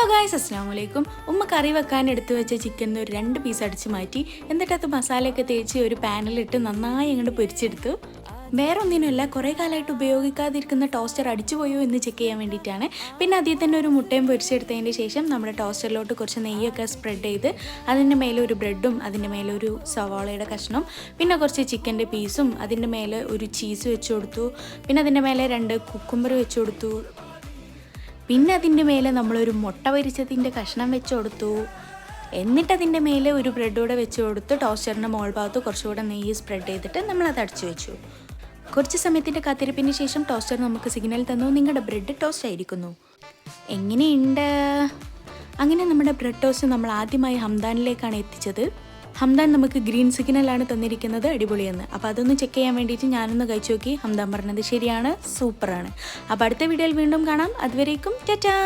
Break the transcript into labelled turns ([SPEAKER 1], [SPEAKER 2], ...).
[SPEAKER 1] Hello guys, അസ്സലാമലൈക്കും. ഉമ്മ കറി വെക്കാൻ എടുത്തു വെച്ച ചിക്കൻ ഒരു 2 പീസ് അടിച്ച് മാറ്റി, എന്നിട്ട് അത് മസാലയൊക്കെ തേച്ച് ഒരു പാനിലിട്ട് നന്നായി അങ്ങോട്ട് പൊരിച്ചെടുത്തു. വേറെ ഒന്നിനുമല്ല, കുറേ കാലമായിട്ട് ഉപയോഗിക്കാതിരിക്കുന്ന ടോസ്റ്റർ അടിച്ചു പോയോ എന്ന് ചെക്ക് ചെയ്യാൻ വേണ്ടിയിട്ടാണ്. പിന്നെ അതിൽ തന്നെ ഒരു മുട്ടയും പൊരിച്ചെടുത്തതിന് ശേഷം നമ്മുടെ ടോസ്റ്ററിലോട്ട് കുറച്ച് നെയ്യൊക്കെ സ്പ്രെഡ് ചെയ്ത് അതിൻ്റെ മേലെ ഒരു ബ്രെഡും അതിൻ്റെ മേലെ ഒരു സവാളയുടെ കഷ്ണം, പിന്നെ കുറച്ച് ചിക്കൻ്റെ പീസും, അതിൻ്റെ മേലെ ഒരു ചീസ് വെച്ച് കൊടുത്തു. പിന്നെ അതിൻ്റെ മേലെ 2 കുക്കുംബർ വെച്ച് കൊടുത്തു. പിന്നെ അതിൻ്റെ മേലെ നമ്മളൊരു മുട്ട പൊരിച്ചതിൻ്റെ കഷ്ണം വെച്ച് കൊടുത്തു. എന്നിട്ട് അതിൻ്റെ മേലെ ഒരു ബ്രെഡ് കൂടെ വെച്ച് കൊടുത്ത് ടോസ്റ്ററിൻ്റെ മോൾ ഭാഗത്ത് കുറച്ചുകൂടെ നെയ്യ് സ്പ്രെഡ് ചെയ്തിട്ട് നമ്മളത് അടച്ചു വെച്ചു. കുറച്ച് സമയത്തിൻ്റെ കാത്തിരിപ്പിന് ശേഷം ടോസ്റ്റർ നമുക്ക് സിഗ്നൽ തന്നു, നിങ്ങളുടെ ബ്രെഡ് ടോസ്റ്റ് ആയിരിക്കുന്നു. എങ്ങനെയുണ്ട്? അങ്ങനെ നമ്മുടെ ബ്രെഡ് ടോസ്റ്റ് നമ്മൾ ആദ്യമായി ഹംദാനിലേക്കാണ് എത്തിച്ചത്. ഹംദാൻ നമുക്ക് ഗ്രീൻ സിഗ്നലാണ് തന്നിരിക്കുന്നത്, അടിപൊളിയെന്ന്. അപ്പോൾ അതൊന്ന് ചെക്ക് ചെയ്യാൻ വേണ്ടിയിട്ട് ഞാനൊന്ന് കഴിച്ചു നോക്കി. ഹംദാൻ പറഞ്ഞത് ശരിയാണ്, സൂപ്പറാണ്. അപ്പോൾ അടുത്ത വീഡിയോയിൽ വീണ്ടും കാണാം. അതുവരേക്കും ടാറ്റാ.